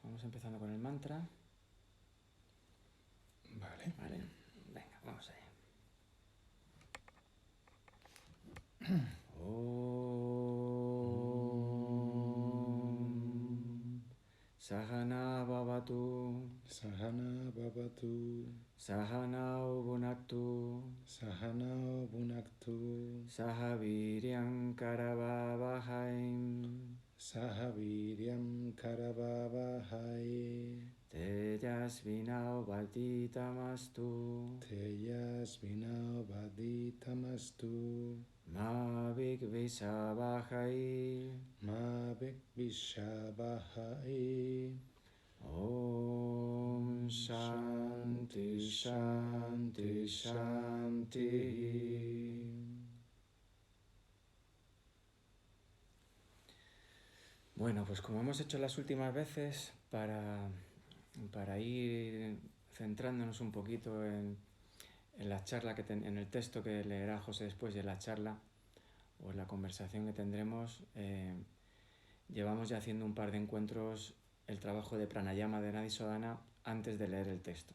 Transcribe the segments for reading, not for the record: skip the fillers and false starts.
Vamos empezando con el mantra. Vale. Venga, vamos allá. Om Sahana Bhavatu Sahana Bhavatu Sahanau Bhunaktu Sahanao Bhunaktu Sahaviryam Karavavahaim Sahaviryam Karavavahai Tejasvinau Vaditamastu Teyasvinao Vaditamastu Ma Vigvisavahai Ma Vikvishabhai Om Shanti Shanti Shanti. Bueno, pues como hemos hecho las últimas veces, para ir centrándonos un poquito en la charla, en el texto que leerá José después y en la charla o en la conversación que tendremos, llevamos ya haciendo un par de encuentros el trabajo de pranayama de Nadisodhana antes de leer el texto.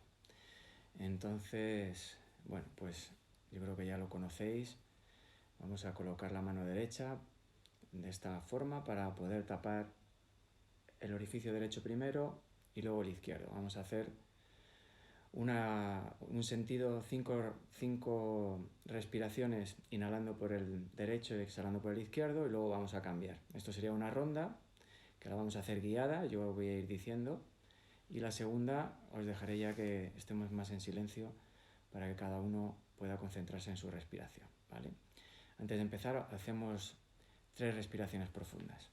Entonces, bueno, pues yo creo que ya lo conocéis. Vamos a colocar la mano derecha de esta forma para poder tapar el orificio derecho primero y luego el izquierdo. Vamos a hacer un sentido, cinco respiraciones inhalando por el derecho y exhalando por el izquierdo, y luego vamos a cambiar. Esto sería una ronda que la vamos a hacer guiada, yo voy a ir diciendo, y la segunda os dejaré ya que estemos más en silencio para que cada uno pueda concentrarse en su respiración, ¿vale? Antes de empezar hacemos 3 respiraciones profundas.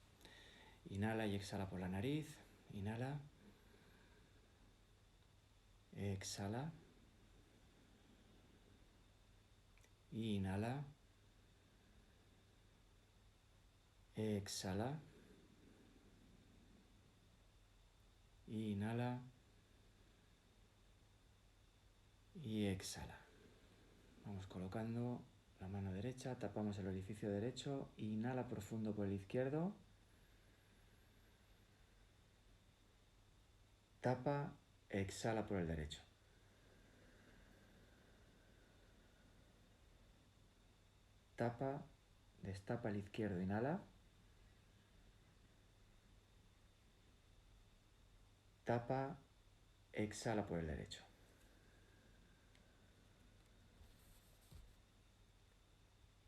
Inhala y exhala por la nariz, inhala, exhala, y inhala, exhala, y inhala, y exhala. Vamos colocando la mano derecha, tapamos el orificio derecho, inhala profundo por el izquierdo, tapa, exhala por el derecho. Tapa, destapa el izquierdo, inhala. Tapa, exhala por el derecho.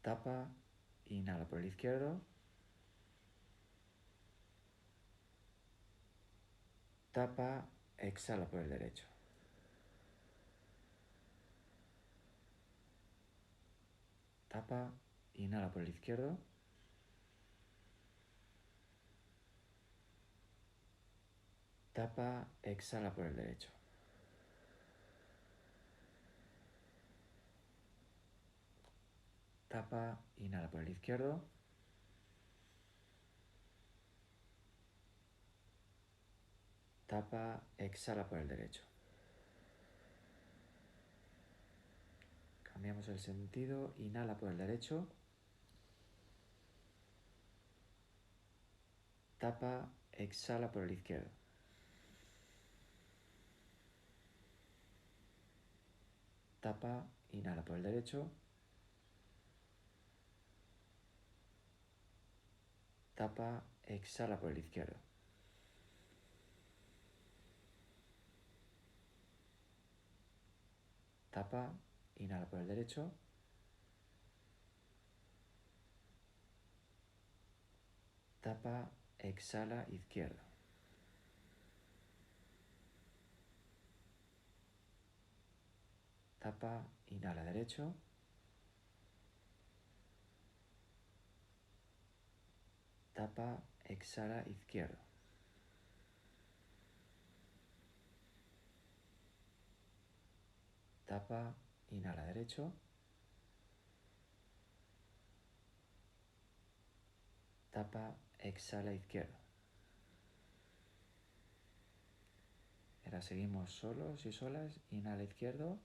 Tapa, inhala por el izquierdo. Tapa, exhala por el derecho. Tapa, inhala por el izquierdo. Tapa, exhala por el derecho. Tapa, inhala por el izquierdo. Tapa, exhala por el derecho. Cambiamos el sentido, inhala por el derecho. Tapa, exhala por el izquierdo. Tapa, inhala por el derecho. Tapa, exhala por el izquierdo. Tapa, inhala por el derecho. Tapa, exhala, izquierdo. Tapa, inhala derecho. Tapa, exhala, izquierdo. Tapa, inhala derecho. Tapa, exhala, izquierdo. Ahora seguimos solos y solas. Inhala izquierdo.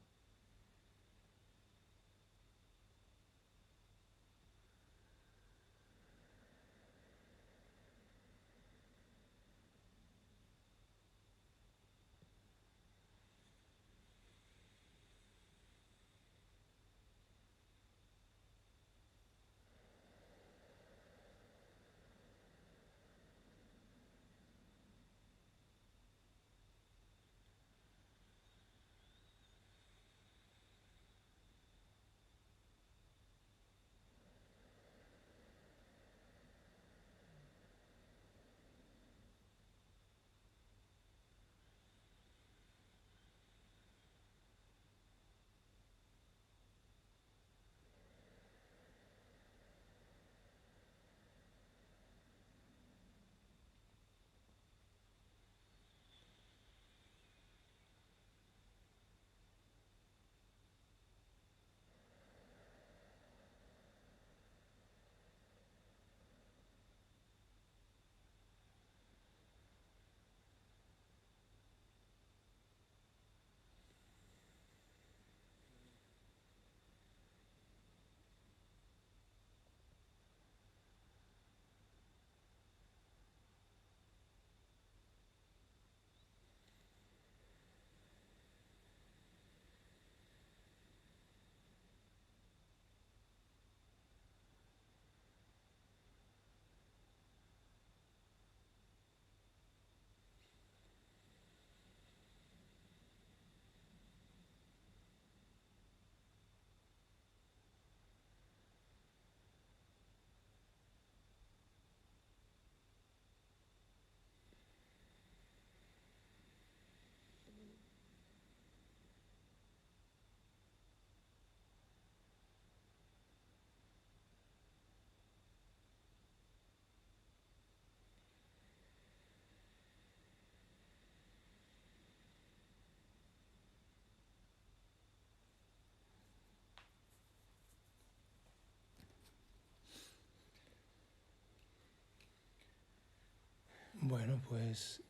Bueno, pues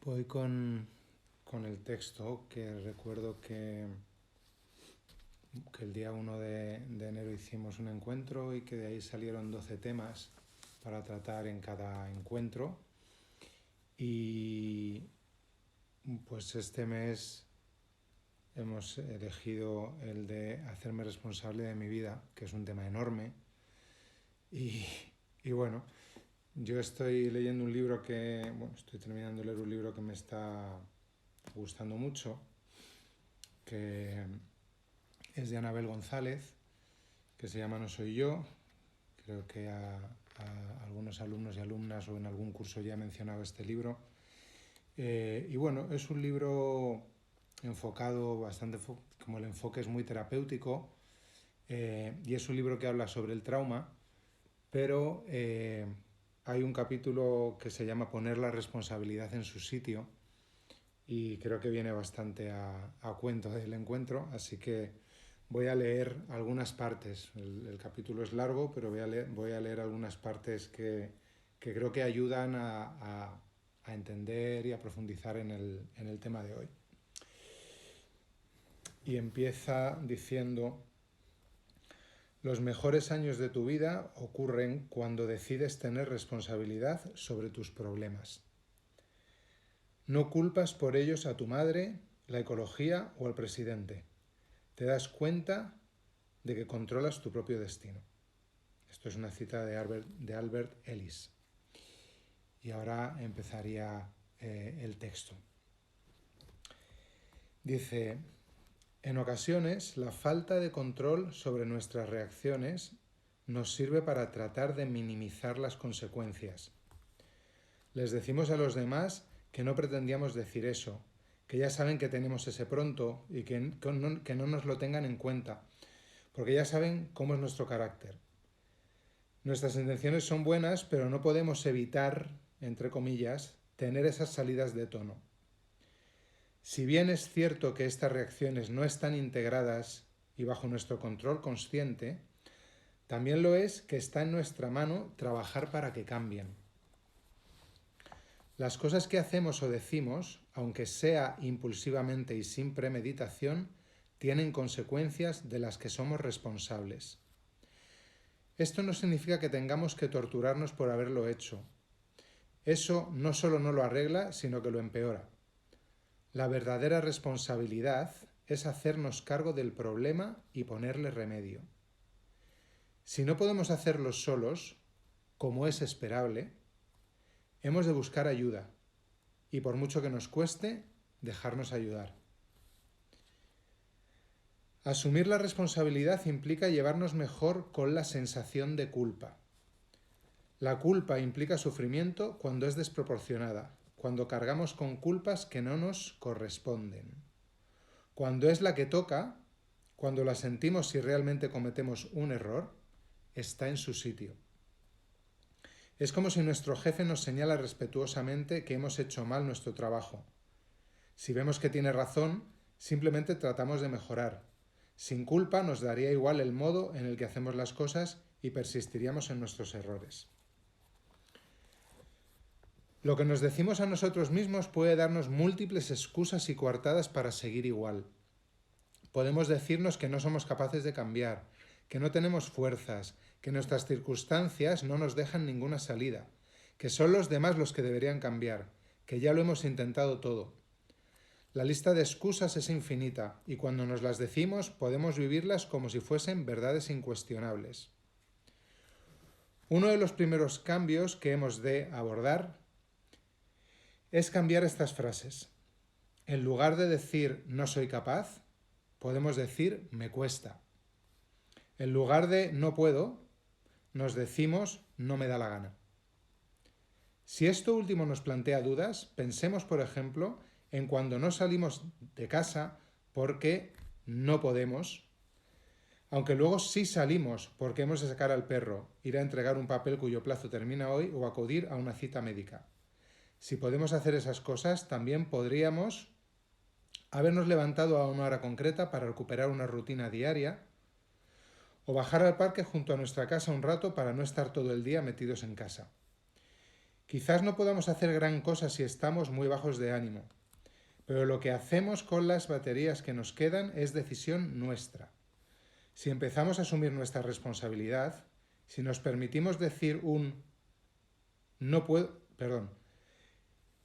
voy con el texto que recuerdo que el día 1 de enero hicimos un encuentro y que de ahí salieron 12 temas para tratar en cada encuentro. Y pues este mes hemos elegido el de hacerme responsable de mi vida, que es un tema enorme. Y bueno, yo estoy leyendo un libro estoy terminando de leer un libro que me está gustando mucho, que es de Anabel González, que se llama No soy yo. Creo que a algunos alumnos y alumnas o en algún curso ya he mencionado este libro. Y bueno, es un libro enfocado bastante, como el enfoque es muy terapéutico, y es un libro que habla sobre el trauma, pero hay un capítulo que se llama Poner la responsabilidad en su sitio, y creo que viene bastante a cuento del encuentro, así que voy a leer algunas partes. El capítulo es largo, pero voy a leer algunas partes que creo que ayudan a entender y a profundizar en el tema de hoy. Y empieza diciendo: los mejores años de tu vida ocurren cuando decides tener responsabilidad sobre tus problemas. No culpas por ellos a tu madre, la ecología o al presidente. Te das cuenta de que controlas tu propio destino. Esto es una cita de Albert Ellis. Y ahora empezaría el texto. Dice: en ocasiones, la falta de control sobre nuestras reacciones nos sirve para tratar de minimizar las consecuencias. Les decimos a los demás que no pretendíamos decir eso, que ya saben que tenemos ese pronto y que no nos lo tengan en cuenta, porque ya saben cómo es nuestro carácter. Nuestras intenciones son buenas, pero no podemos evitar, entre comillas, tener esas salidas de tono. Si bien es cierto que estas reacciones no están integradas y bajo nuestro control consciente, también lo es que está en nuestra mano trabajar para que cambien. Las cosas que hacemos o decimos, aunque sea impulsivamente y sin premeditación, tienen consecuencias de las que somos responsables. Esto no significa que tengamos que torturarnos por haberlo hecho. Eso no solo no lo arregla, sino que lo empeora. La verdadera responsabilidad es hacernos cargo del problema y ponerle remedio. Si no podemos hacerlo solos, como es esperable, hemos de buscar ayuda y, por mucho que nos cueste, dejarnos ayudar. Asumir la responsabilidad implica llevarnos mejor con la sensación de culpa. La culpa implica sufrimiento cuando es desproporcionada, cuando cargamos con culpas que no nos corresponden. Cuando es la que toca, cuando la sentimos si realmente cometemos un error, está en su sitio. Es como si nuestro jefe nos señala respetuosamente que hemos hecho mal nuestro trabajo. Si vemos que tiene razón, simplemente tratamos de mejorar. Sin culpa nos daría igual el modo en el que hacemos las cosas y persistiríamos en nuestros errores. Lo que nos decimos a nosotros mismos puede darnos múltiples excusas y coartadas para seguir igual. Podemos decirnos que no somos capaces de cambiar, que no tenemos fuerzas, que nuestras circunstancias no nos dejan ninguna salida, que son los demás los que deberían cambiar, que ya lo hemos intentado todo. La lista de excusas es infinita y cuando nos las decimos podemos vivirlas como si fuesen verdades incuestionables. Uno de los primeros cambios que hemos de abordar es cambiar estas frases. En lugar de decir no soy capaz, podemos decir me cuesta. En lugar de no puedo, nos decimos no me da la gana. Si esto último nos plantea dudas, pensemos, por ejemplo, en cuando no salimos de casa porque no podemos, aunque luego sí salimos porque hemos de sacar al perro, ir a entregar un papel cuyo plazo termina hoy o acudir a una cita médica. Si podemos hacer esas cosas, también podríamos habernos levantado a una hora concreta para recuperar una rutina diaria o bajar al parque junto a nuestra casa un rato para no estar todo el día metidos en casa. Quizás no podamos hacer gran cosa si estamos muy bajos de ánimo, pero lo que hacemos con las baterías que nos quedan es decisión nuestra. Si empezamos a asumir nuestra responsabilidad, si nos permitimos decir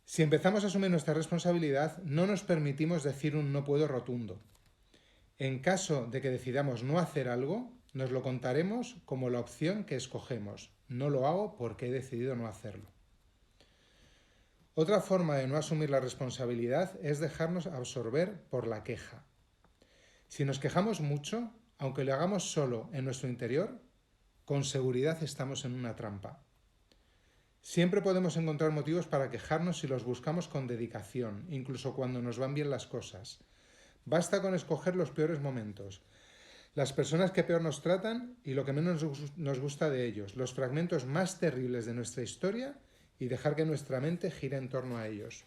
si empezamos a asumir nuestra responsabilidad, no nos permitimos decir un no puedo rotundo. En caso de que decidamos no hacer algo, nos lo contaremos como la opción que escogemos. No lo hago porque he decidido no hacerlo. Otra forma de no asumir la responsabilidad es dejarnos absorber por la queja. Si nos quejamos mucho, aunque lo hagamos solo en nuestro interior, con seguridad estamos en una trampa. Siempre podemos encontrar motivos para quejarnos si los buscamos con dedicación, incluso cuando nos van bien las cosas. Basta con escoger los peores momentos, las personas que peor nos tratan y lo que menos nos gusta de ellos, los fragmentos más terribles de nuestra historia y dejar que nuestra mente gire en torno a ellos.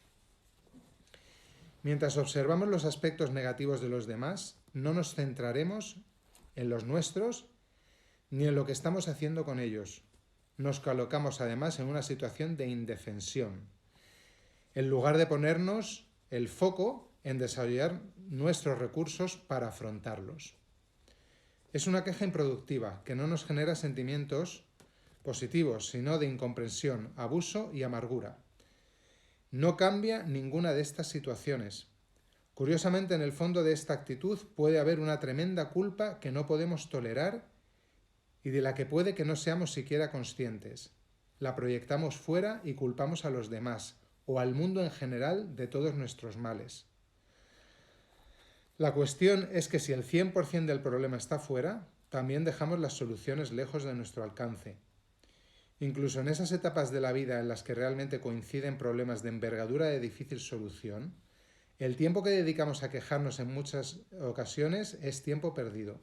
Mientras observamos los aspectos negativos de los demás, no nos centraremos en los nuestros ni en lo que estamos haciendo con ellos. Nos colocamos además en una situación de indefensión, en lugar de ponernos el foco en desarrollar nuestros recursos para afrontarlos. Es una queja improductiva que no nos genera sentimientos positivos, sino de incomprensión, abuso y amargura. No cambia ninguna de estas situaciones. Curiosamente, en el fondo de esta actitud puede haber una tremenda culpa que no podemos tolerar y de la que puede que no seamos siquiera conscientes. La proyectamos fuera y culpamos a los demás o al mundo en general de todos nuestros males. La cuestión es que si el 100% del problema está fuera, también dejamos las soluciones lejos de nuestro alcance. Incluso en esas etapas de la vida en las que realmente coinciden problemas de envergadura de difícil solución, el tiempo que dedicamos a quejarnos en muchas ocasiones es tiempo perdido.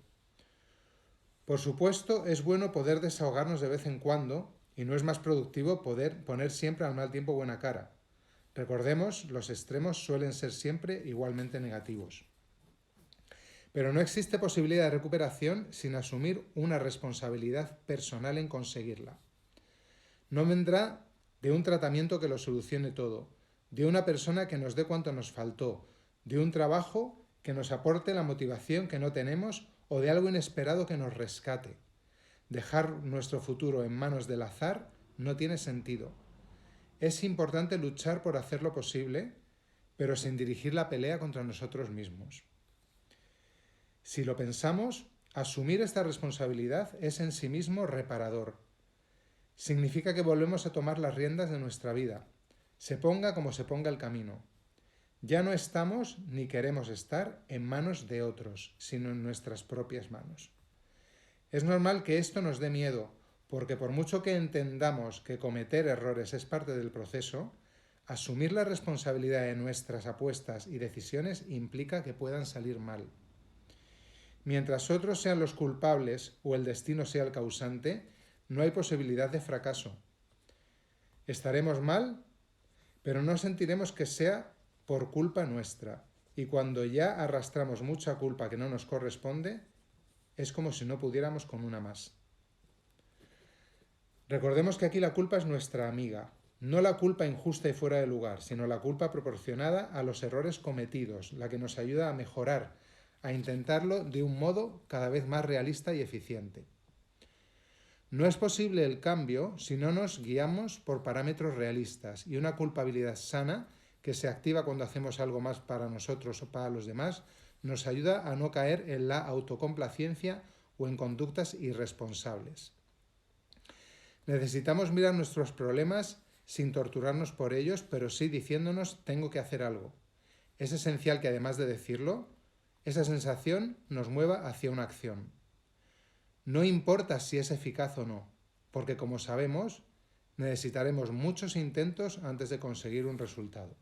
Por supuesto, es bueno poder desahogarnos de vez en cuando y no es más productivo poder poner siempre al mal tiempo buena cara. Recordemos, los extremos suelen ser siempre igualmente negativos. Pero no existe posibilidad de recuperación sin asumir una responsabilidad personal en conseguirla. No vendrá de un tratamiento que lo solucione todo, de una persona que nos dé cuanto nos faltó, de un trabajo que nos aporte la motivación que no tenemos o de algo inesperado que nos rescate. Dejar nuestro futuro en manos del azar no tiene sentido. Es importante luchar por hacer lo posible, pero sin dirigir la pelea contra nosotros mismos. Si lo pensamos, asumir esta responsabilidad es en sí mismo reparador. Significa que volvemos a tomar las riendas de nuestra vida, se ponga como se ponga el camino. Ya no estamos ni queremos estar en manos de otros, sino en nuestras propias manos. Es normal que esto nos dé miedo, porque por mucho que entendamos que cometer errores es parte del proceso, asumir la responsabilidad de nuestras apuestas y decisiones implica que puedan salir mal. Mientras otros sean los culpables o el destino sea el causante, no hay posibilidad de fracaso. Estaremos mal, pero no sentiremos que sea por culpa nuestra. Y cuando ya arrastramos mucha culpa que no nos corresponde, es como si no pudiéramos con una más. Recordemos que aquí la culpa es nuestra amiga, no la culpa injusta y fuera de lugar, sino la culpa proporcionada a los errores cometidos, la que nos ayuda a mejorar, a intentarlo de un modo cada vez más realista y eficiente. No es posible el cambio si no nos guiamos por parámetros realistas y una culpabilidad sana que se activa cuando hacemos algo más para nosotros o para los demás nos ayuda a no caer en la autocomplacencia o en conductas irresponsables. Necesitamos mirar nuestros problemas sin torturarnos por ellos, pero sí diciéndonos tengo que hacer algo. Es esencial que además de decirlo, esa sensación nos mueva hacia una acción. No importa si es eficaz o no, porque como sabemos, necesitaremos muchos intentos antes de conseguir un resultado.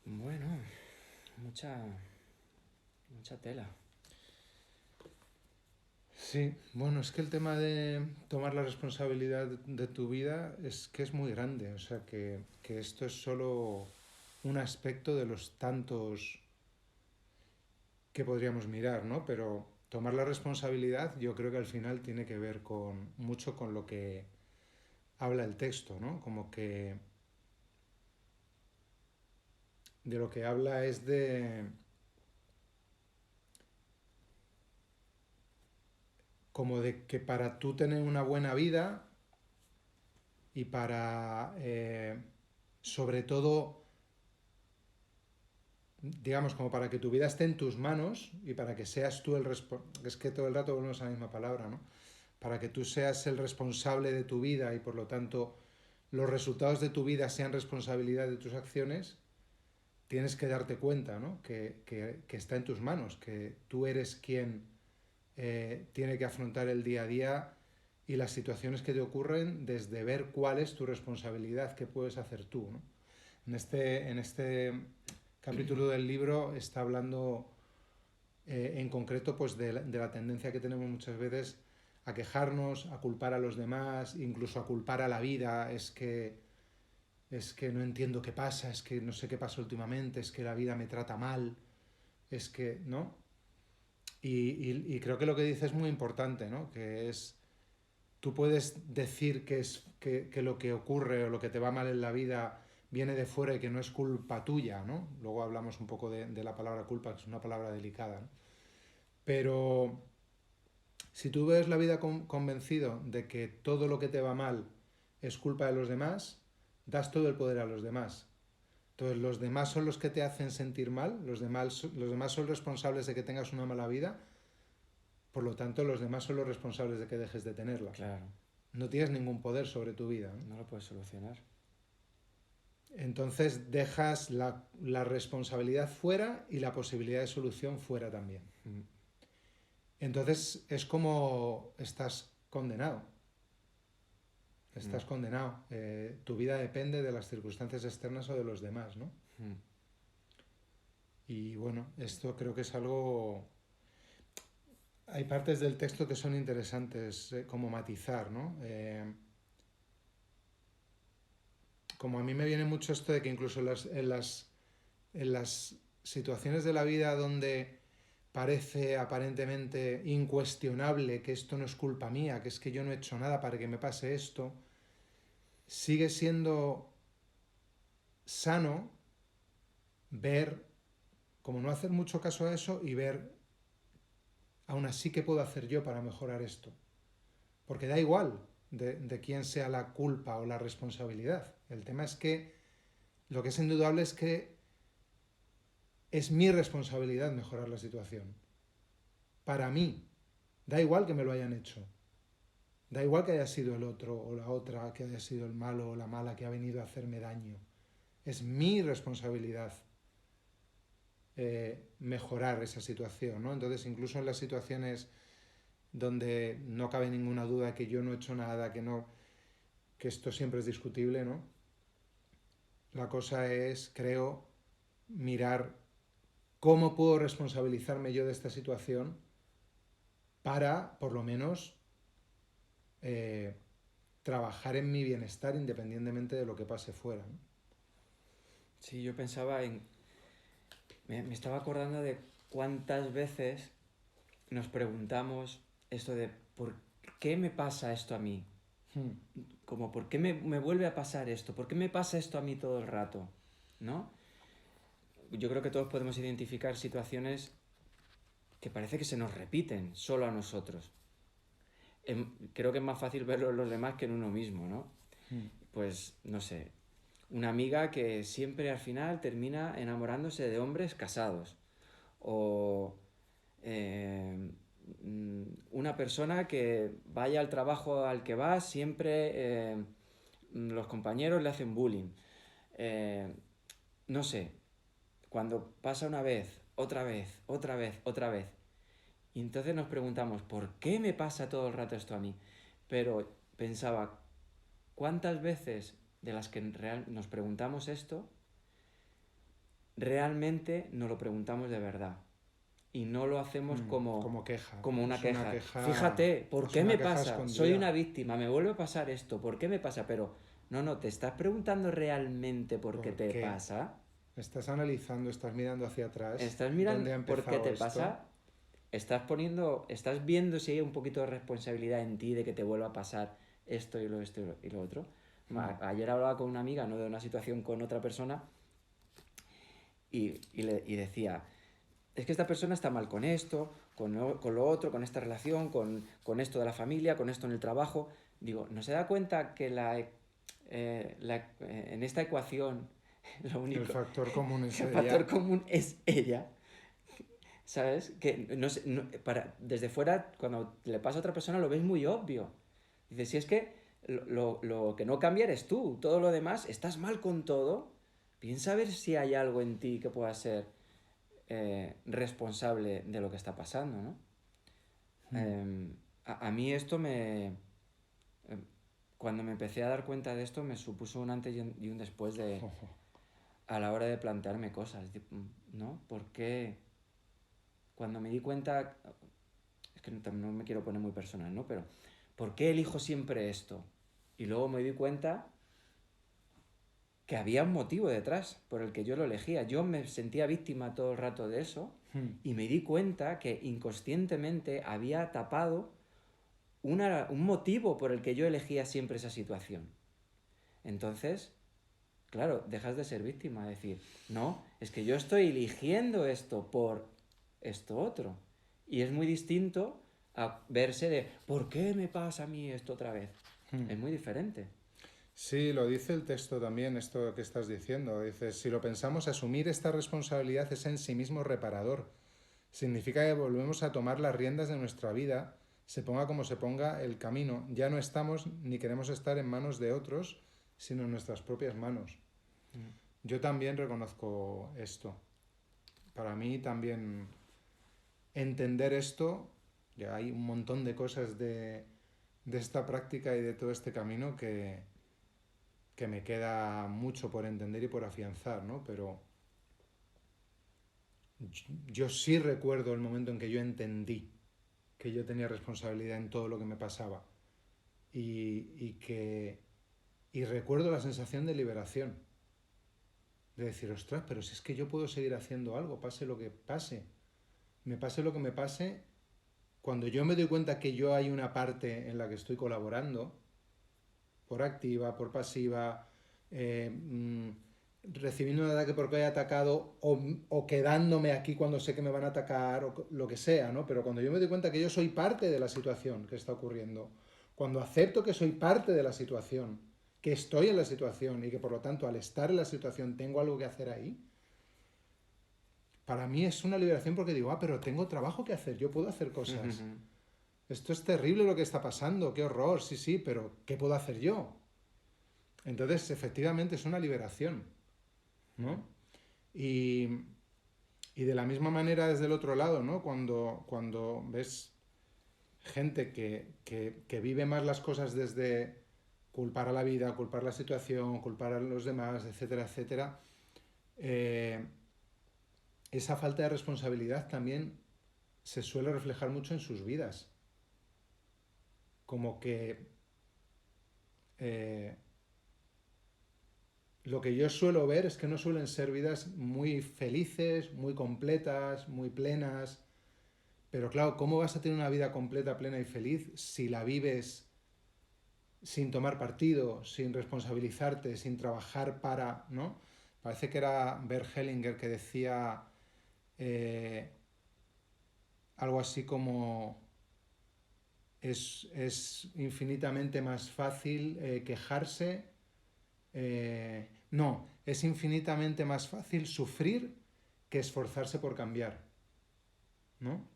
Bueno, mucha tela. Sí, bueno, es que el tema de tomar la responsabilidad de tu vida es que es muy grande, o sea que esto es solo un aspecto de los tantos que podríamos mirar, ¿no? Pero tomar la responsabilidad, yo creo que al final tiene que ver mucho con lo que habla el texto, ¿no? Como que de lo que habla es como de que para tú tener una buena vida y para, sobre todo, digamos, como para que tu vida esté en tus manos y para que seas tú el responsable, es que todo el rato volvemos a la misma palabra, ¿no? Para que tú seas el responsable de tu vida y por lo tanto los resultados de tu vida sean responsabilidad de tus acciones, tienes que darte cuenta, ¿no? Que está en tus manos, que tú eres quien tiene que afrontar el día a día y las situaciones que te ocurren desde ver cuál es tu responsabilidad, qué puedes hacer tú, ¿no? En este capítulo del libro está hablando en concreto pues de la tendencia que tenemos muchas veces a quejarnos, a culpar a los demás, incluso a culpar a la vida. Es que no entiendo qué pasa, es que no sé qué pasa últimamente, es que la vida me trata mal, es que, ¿no? Y creo que lo que dice es muy importante, ¿no? Que es, tú puedes decir que lo que ocurre o lo que te va mal en la vida viene de fuera y que no es culpa tuya, ¿no? Luego hablamos un poco de la palabra culpa, que es una palabra delicada, ¿no? Pero si tú ves la vida convencido de que todo lo que te va mal es culpa de los demás, das todo el poder a los demás. Entonces los demás son los que te hacen sentir mal, los demás son responsables de que tengas una mala vida, por lo tanto los demás son los responsables de que dejes de tenerla. Claro. No tienes ningún poder sobre tu vida, ¿no? No lo puedes solucionar. Entonces dejas la responsabilidad fuera y la posibilidad de solución fuera también. Mm. Entonces es como estás condenado. Estás condenado. Tu vida depende de las circunstancias externas o de los demás, ¿no? Mm. Y bueno, esto creo que es algo... Hay partes del texto que son interesantes, como matizar, ¿no? Como a mí me viene mucho esto de que incluso en las situaciones de la vida donde parece aparentemente incuestionable que esto no es culpa mía, que es que yo no he hecho nada para que me pase esto, sigue siendo sano ver, como no hacer mucho caso a eso y ver, aún así, qué puedo hacer yo para mejorar esto. Porque da igual de quién sea la culpa o la responsabilidad. El tema es que lo que es indudable es que es mi responsabilidad mejorar la situación. Para mí. Da igual que me lo hayan hecho. Da igual que haya sido el otro o la otra, que haya sido el malo o la mala que ha venido a hacerme daño. Es mi responsabilidad mejorar esa situación, ¿no? Entonces, incluso en las situaciones donde no cabe ninguna duda que yo no he hecho nada, que esto siempre es discutible, ¿no? La cosa es, creo, mirar cómo puedo responsabilizarme yo de esta situación para, por lo menos, trabajar en mi bienestar independientemente de lo que pase fuera, ¿no? Sí, yo pensaba me estaba acordando de cuántas veces nos preguntamos esto de ¿por qué me pasa esto a mí? Como ¿por qué me vuelve a pasar esto? ¿Por qué me pasa esto a mí todo el rato? ¿No? Yo creo que todos podemos identificar situaciones que parece que se nos repiten solo a nosotros. Creo que es más fácil verlo en los demás que en uno mismo, ¿no? Pues, no sé, una amiga que siempre al final termina enamorándose de hombres casados. O una persona que vaya al trabajo al que va, siempre los compañeros le hacen bullying. No sé, cuando pasa una vez, otra vez, otra vez, otra vez. Y entonces nos preguntamos, ¿por qué me pasa todo el rato esto a mí? Pero pensaba, ¿cuántas veces de las que nos preguntamos esto, realmente nos lo preguntamos de verdad? Y no lo hacemos como queja. Como una Es queja. una queja. Fíjate, ¿por Es qué una me queja pasa? escondida. Soy una víctima, me vuelve a pasar esto, ¿por qué me pasa? Pero no, ¿te estás preguntando realmente por qué te pasa? Estás analizando, estás mirando hacia atrás. Estás mirando ¿Dónde ha por qué empezado te esto? pasa. estás viendo si hay un poquito de responsabilidad en ti de que te vuelva a pasar esto y lo otro. Ayer hablaba con una amiga, ¿no?, de una situación con otra persona y decía, es que esta persona está mal con esto, con lo otro, con esta relación, con esto de la familia, con esto en el trabajo. Digo, ¿no se da cuenta que en esta ecuación lo único, El factor común es el ella. factor común es ella? ¿Sabes? Que no sé, desde fuera, cuando le pasa a otra persona, lo ves muy obvio. Dices, si es que lo que no cambia eres tú, todo lo demás, estás mal con todo, piensa a ver si hay algo en ti que pueda ser responsable de lo que está pasando, ¿no? A mí esto cuando me empecé a dar cuenta de esto, me supuso un antes y un después a la hora de plantearme cosas, ¿no? ¿Por qué? Cuando me di cuenta, es que no me quiero poner muy personal, ¿no? Pero, ¿por qué elijo siempre esto? Y luego me di cuenta que había un motivo detrás por el que yo lo elegía. Yo me sentía víctima todo el rato de eso y me di cuenta que inconscientemente había tapado un motivo por el que yo elegía siempre esa situación. Entonces, claro, dejas de ser víctima, decir, no, es que yo estoy eligiendo esto por esto otro. Y es muy distinto a verse de, ¿por qué me pasa a mí esto otra vez? Es muy diferente. Sí, lo dice el texto también, esto que estás diciendo. Dice, si lo pensamos, asumir esta responsabilidad es en sí mismo reparador. Significa que volvemos a tomar las riendas de nuestra vida, se ponga como se ponga el camino. Ya no estamos ni queremos estar en manos de otros, sino en nuestras propias manos. Yo también reconozco esto. Para mí también entender esto, ya hay un montón de cosas de esta práctica y de todo este camino que me queda mucho por entender y por afianzar, ¿no? Pero yo sí recuerdo el momento en que yo entendí que yo tenía responsabilidad en todo lo que me pasaba y recuerdo la sensación de liberación, de decir, ostras, pero si es que yo puedo seguir haciendo algo, pase lo que pase, me pase lo que me pase, cuando yo me doy cuenta que yo hay una parte en la que estoy colaborando, por activa, por pasiva, recibiendo un ataque porque he atacado o quedándome aquí cuando sé que me van a atacar o lo que sea, ¿no? Pero cuando yo me doy cuenta que yo soy parte de la situación que está ocurriendo, cuando acepto que soy parte de la situación, que estoy en la situación y que por lo tanto al estar en la situación tengo algo que hacer ahí, para mí es una liberación porque digo, pero tengo trabajo que hacer, yo puedo hacer cosas. Esto es terrible lo que está pasando, qué horror, sí, sí, pero ¿qué puedo hacer yo? Entonces, efectivamente, es una liberación, ¿no? Y de la misma manera desde el otro lado, ¿no? Cuando ves gente que vive más las cosas desde culpar a la vida, culpar la situación, culpar a los demás, etcétera, etcétera, esa falta de responsabilidad también se suele reflejar mucho en sus vidas. Como que lo que yo suelo ver es que no suelen ser vidas muy felices, muy completas, muy plenas. Pero claro, ¿cómo vas a tener una vida completa, plena y feliz si la vives sin tomar partido, sin responsabilizarte, sin trabajar para, ¿no? Parece que era Bert Hellinger que decía algo así como es infinitamente más fácil quejarse. No, es infinitamente más fácil sufrir que esforzarse por cambiar, ¿no?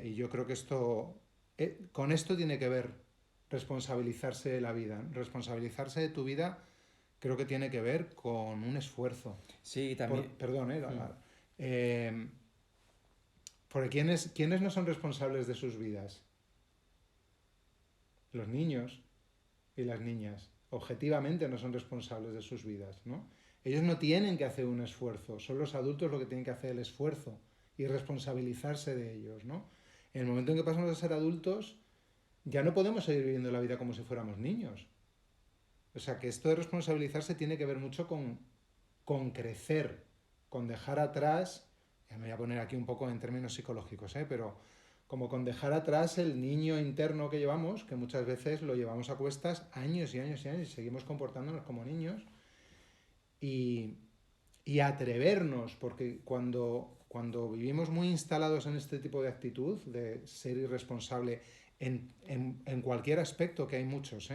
Y yo creo que con esto tiene que ver responsabilizarse de la vida. Responsabilizarse de tu vida creo que tiene que ver con un esfuerzo. Sí, también. Perdón, porque ¿quiénes no son responsables de sus vidas? Los niños y las niñas. Objetivamente no son responsables de sus vidas, ¿no? Ellos no tienen que hacer un esfuerzo, son los adultos los que tienen que hacer el esfuerzo y responsabilizarse de ellos, ¿no? En el momento en que pasamos a ser adultos, ya no podemos seguir viviendo la vida como si fuéramos niños. O sea que esto de responsabilizarse tiene que ver mucho con crecer, con dejar atrás ya me voy a poner aquí un poco en términos psicológicos, pero como con dejar atrás el niño interno que llevamos, que muchas veces lo llevamos a cuestas años y años y años y seguimos comportándonos como niños, y, y atrevernos, porque cuando vivimos muy instalados en este tipo de actitud, de ser irresponsable en cualquier aspecto, que hay muchos,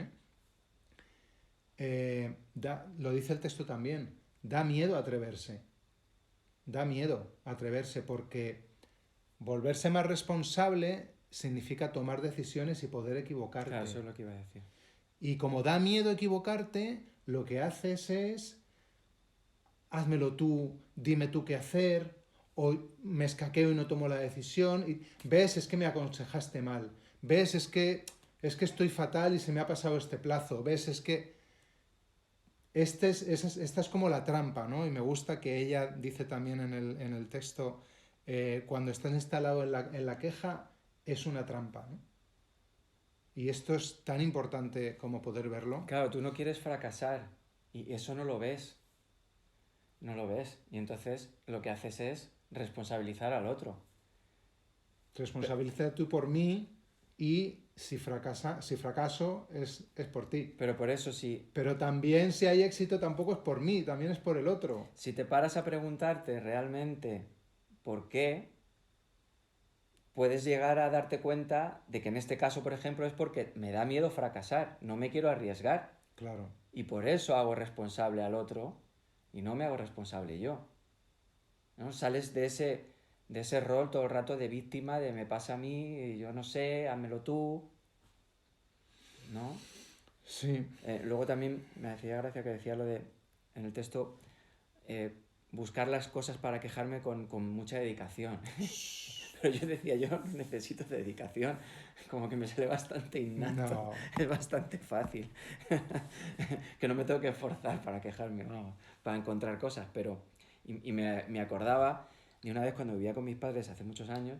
lo dice el texto también, da miedo atreverse, da miedo atreverse porque volverse más responsable significa tomar decisiones y poder equivocarte. Claro, eso es lo que iba a decir. Y como da miedo equivocarte, lo que haces es házmelo tú, dime tú qué hacer, o me escaqueo y no tomo la decisión, y ves, es que me aconsejaste mal, ves, es que estoy fatal y se me ha pasado este plazo, ves, es que esta es como la trampa, ¿no? Y me gusta que ella dice también en el texto, cuando estás instalado en la queja, es una trampa, ¿no? Y esto es tan importante como poder verlo. Claro, tú no quieres fracasar y eso no lo ves. No lo ves. Y entonces lo que haces es responsabilizar al otro. Responsabiliza tú por mí y si fracaso es por ti. Pero por eso, si, Pero también si hay éxito tampoco es por mí, también es por el otro. si te paras a preguntarte realmente por qué, puedes llegar a darte cuenta de que en este caso, por ejemplo, es porque me da miedo fracasar, no me quiero arriesgar. Claro. Y por eso hago responsable al otro y no me hago responsable yo. ¿No? Sales de ese rol todo el rato de víctima, de me pasa a mí, yo no sé, házmelo tú, ¿no? Sí. Luego también me hacía gracia que decía lo de, en el texto, buscar las cosas para quejarme con mucha dedicación. Pero yo decía, yo no necesito dedicación, como que me sale bastante innato, No. es bastante fácil, que no me tengo que esforzar para quejarme, no, para encontrar cosas, pero, y me acordaba de una vez cuando vivía con mis padres hace muchos años.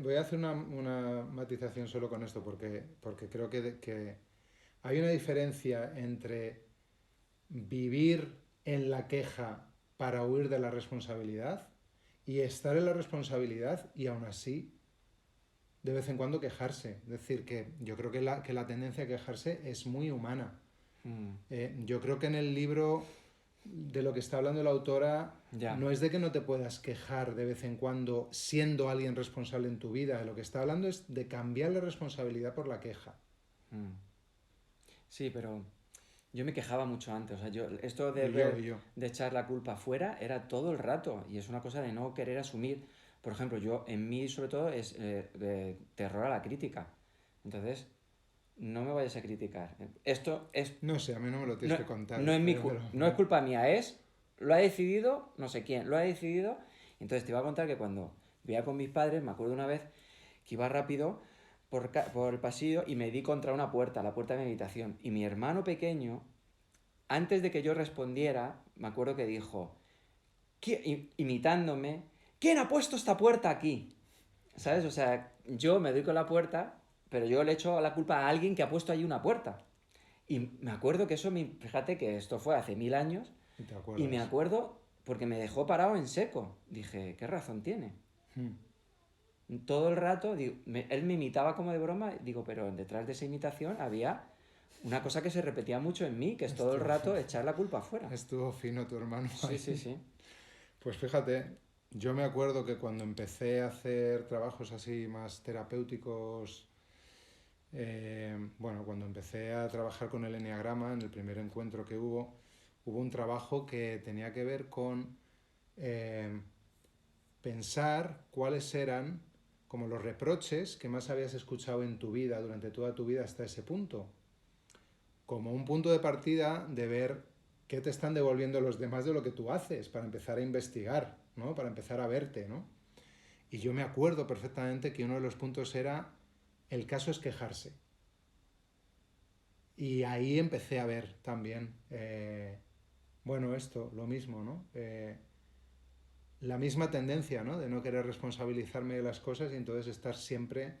Voy a hacer una matización solo con esto, porque creo que hay una diferencia entre vivir en la queja para huir de la responsabilidad y estar en la responsabilidad y aún así de vez en cuando quejarse. Es decir, que yo creo que la tendencia a quejarse es muy humana. Yo creo que en el libro de lo que está hablando la autora Ya. no es de que no te puedas quejar de vez en cuando siendo alguien responsable en tu vida. De lo que está hablando es de cambiar la responsabilidad por la queja. Sí, pero yo me quejaba mucho antes. O sea, esto de yo. de echar la culpa afuera era todo el rato. Y es una cosa de no querer asumir. Por ejemplo, en mí sobre todo es de terror a la crítica. Entonces, no me vayas a criticar. Esto es... No sé, a mí no me lo tienes que contar. No es culpa mía, lo ha decidido no sé quién, lo ha decidido. Entonces te iba a contar que cuando vivía con mis padres, me acuerdo una vez que iba rápido por el pasillo y me di contra una puerta, la puerta de mi habitación. Y mi hermano pequeño, antes de que yo respondiera, me acuerdo que dijo, imitándome, ¿quién ha puesto esta puerta aquí? ¿Sabes? O sea, yo me doy con la puerta, pero yo le echo la culpa a alguien que ha puesto ahí una puerta. Y me acuerdo que fíjate que esto fue hace 1000 años, y me acuerdo porque me dejó parado en seco. Dije, ¿qué razón tiene? Todo el rato, digo, él me imitaba como de broma, digo, pero detrás de esa imitación había una cosa que se repetía mucho en mí, que es todo el rato echar la culpa afuera. Estuvo fino tu hermano. Sí, sí, sí. Pues fíjate, yo me acuerdo que cuando empecé a hacer trabajos así más terapéuticos, cuando empecé a trabajar con el enneagrama, en el primer encuentro que hubo un trabajo que tenía que ver con pensar cuáles eran como los reproches que más habías escuchado en tu vida, durante toda tu vida hasta ese punto. Como un punto de partida de ver qué te están devolviendo los demás de lo que tú haces, para empezar a investigar, ¿no? Para empezar a verte, ¿no? Y yo me acuerdo perfectamente que uno de los puntos era, el caso es quejarse. Y ahí empecé a ver también, esto, lo mismo, ¿no? La misma tendencia, ¿no? De no querer responsabilizarme de las cosas y entonces estar siempre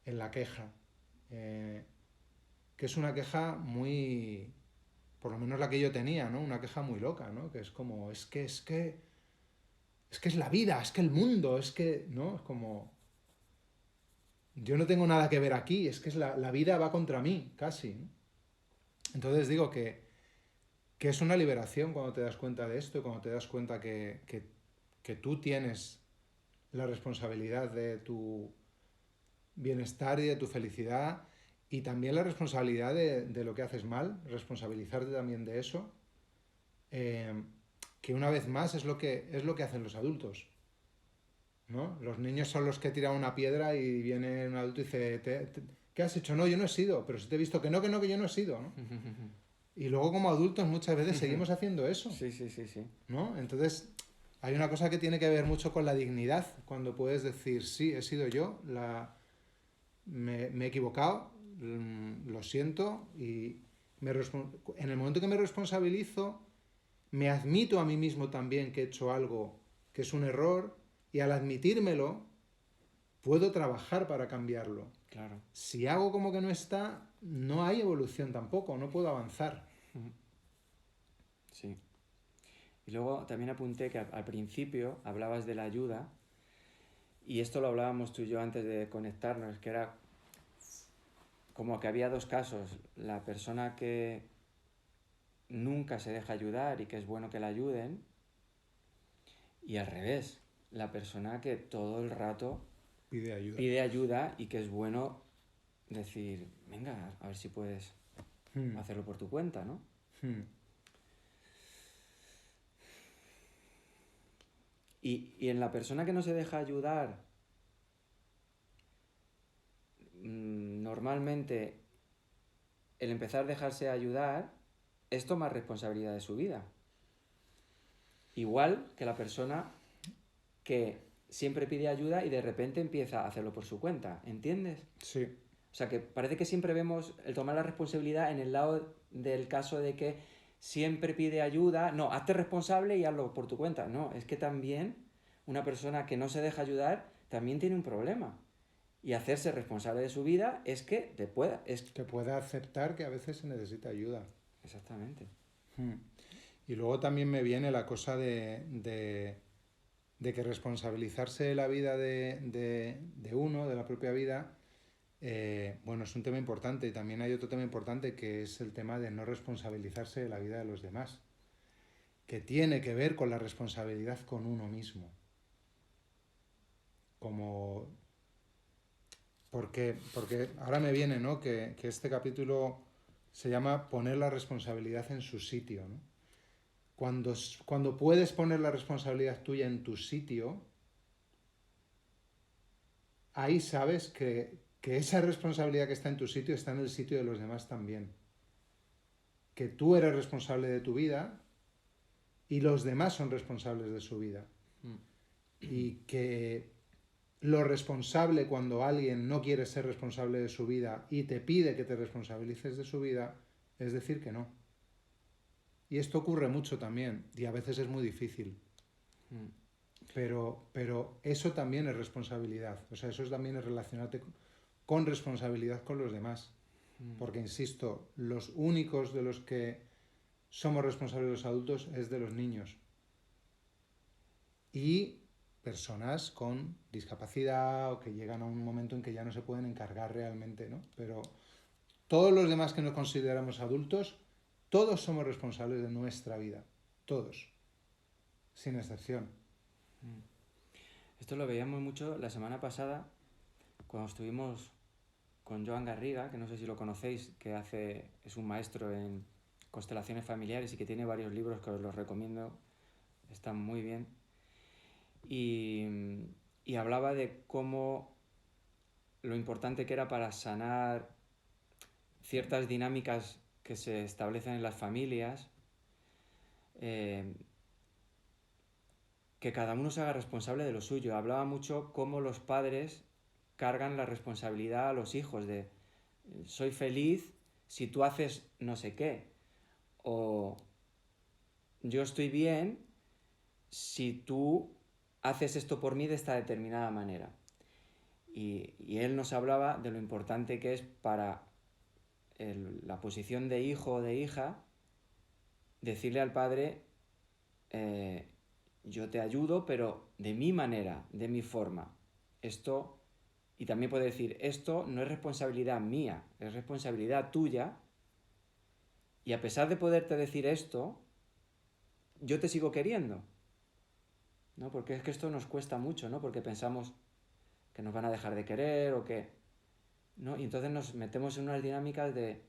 en la queja. Que es una queja muy, por lo menos la que yo tenía, ¿no? Una queja muy loca, ¿no? Que es como, es que es que es la vida, es que el mundo, es que, ¿no? Es como, yo no tengo nada que ver aquí, es que es la vida va contra mí, casi, ¿no? Entonces digo que es una liberación cuando te das cuenta de esto, cuando te das cuenta que tú tienes la responsabilidad de tu bienestar y de tu felicidad y también la responsabilidad de lo que haces mal, responsabilizarte también de eso, eh, que una vez más es lo que hacen los adultos, ¿no? Los niños son los que tiran una piedra y viene un adulto y dice, ¿qué has hecho? No, yo no he sido, pero si te he visto que no, que yo no he sido, ¿no? Y luego como adultos muchas veces seguimos haciendo eso, Sí, sí, sí, sí. ¿no? Entonces hay una cosa que tiene que ver mucho con la dignidad, cuando puedes decir, sí, he sido yo, me he equivocado, lo siento, y en el momento que me responsabilizo, me admito a mí mismo también que he hecho algo que es un error, y al admitírmelo, puedo trabajar para cambiarlo. Claro. Si hago como que no está, no hay evolución tampoco, no puedo avanzar. Sí. Y luego también apunté que al principio hablabas de la ayuda, y esto lo hablábamos tú y yo antes de conectarnos, que era como que había dos casos: la persona que nunca se deja ayudar y que es bueno que la ayuden, y al revés, la persona que todo el rato Pide ayuda. pide ayuda y que es bueno decir, venga, a ver si puedes hacerlo por tu cuenta, ¿no? Y en la persona que no se deja ayudar, normalmente el empezar a dejarse ayudar es tomar responsabilidad de su vida. Igual que la persona que siempre pide ayuda y de repente empieza a hacerlo por su cuenta, ¿entiendes? Sí. O sea, que parece que siempre vemos el tomar la responsabilidad en el lado del caso de que siempre pide ayuda. No, hazte responsable y hazlo por tu cuenta. No, es que también una persona que no se deja ayudar también tiene un problema. Y hacerse responsable de su vida es que te pueda. Que pueda aceptar que a veces se necesita ayuda. Exactamente. Y luego también me viene la cosa de que responsabilizarse de la vida de uno, de la propia vida, bueno, es un tema importante. Y también hay otro tema importante que es el tema de no responsabilizarse de la vida de los demás, que tiene que ver con la responsabilidad con uno mismo. Como... Porque ahora me viene, ¿no? Que este capítulo se llama poner la responsabilidad en su sitio, ¿no? Cuando puedes poner la responsabilidad tuya en tu sitio, ahí sabes que esa responsabilidad que está en tu sitio está en el sitio de los demás también. Que tú eres responsable de tu vida y los demás son responsables de su vida. Y que lo responsable cuando alguien no quiere ser responsable de su vida y te pide que te responsabilices de su vida, es decir que no. Y esto ocurre mucho también y a veces es muy difícil. Pero eso también es responsabilidad. O sea, eso también es relacionarte con responsabilidad con los demás. Porque, insisto, los únicos de los que somos responsables los adultos es de los niños. Y personas con discapacidad o que llegan a un momento en que ya no se pueden encargar realmente, ¿no? Pero todos los demás que nos consideramos adultos, todos somos responsables de nuestra vida. Todos. Sin excepción. Esto lo veíamos mucho la semana pasada cuando estuvimos con Joan Garriga, que no sé si lo conocéis, que es un maestro en constelaciones familiares y que tiene varios libros que os los recomiendo, están muy bien. Y hablaba de cómo lo importante que era para sanar ciertas dinámicas que se establecen en las familias, que cada uno se haga responsable de lo suyo. Hablaba mucho cómo los padres cargan la responsabilidad a los hijos de soy feliz si tú haces no sé qué, o yo estoy bien si tú haces esto por mí de esta determinada manera. Y él nos hablaba de lo importante que es para la posición de hijo o de hija decirle al padre, yo te ayudo, pero de mi manera, de mi forma. Esto, y también puede decir, esto no es responsabilidad mía, es responsabilidad tuya, y a pesar de poderte decir esto, yo te sigo queriendo, ¿no? Porque es que esto nos cuesta mucho, ¿no? Porque pensamos que nos van a dejar de querer o que, ¿no? Y entonces nos metemos en unas dinámicas de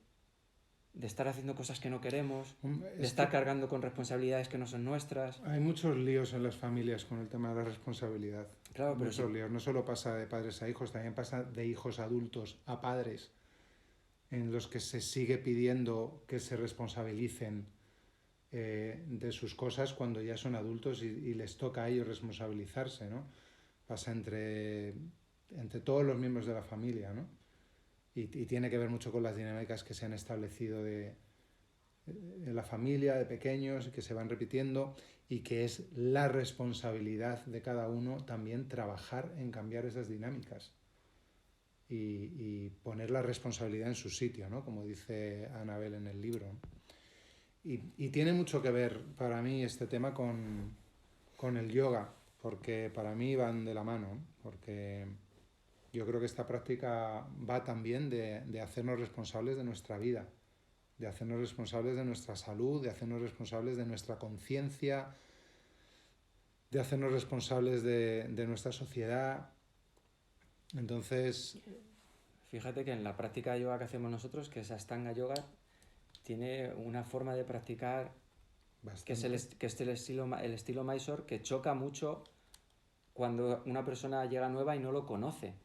estar haciendo cosas que no queremos, de estar cargando con responsabilidades que no son nuestras. Hay muchos líos en las familias con el tema de la responsabilidad. Claro, pero muchos líos. No solo pasa de padres a hijos, también pasa de hijos adultos a padres, en los que se sigue pidiendo que se responsabilicen de sus cosas cuando ya son adultos y les toca a ellos responsabilizarse, ¿no? Pasa entre todos los miembros de la familia, ¿no? Y tiene que ver mucho con las dinámicas que se han establecido en la familia, de pequeños, que se van repitiendo y que es la responsabilidad de cada uno también trabajar en cambiar esas dinámicas y poner la responsabilidad en su sitio, ¿no? Como dice Anabel en el libro. Y tiene mucho que ver para mí este tema con el yoga, porque para mí van de la mano, porque yo creo que esta práctica va también de hacernos responsables de nuestra vida, de hacernos responsables de nuestra salud, de hacernos responsables de nuestra conciencia, de hacernos responsables de nuestra sociedad. Entonces, fíjate que en la práctica de yoga que hacemos nosotros, que es Ashtanga Yoga, tiene una forma de practicar que es el estilo Mysore, que choca mucho cuando una persona llega nueva y no lo conoce,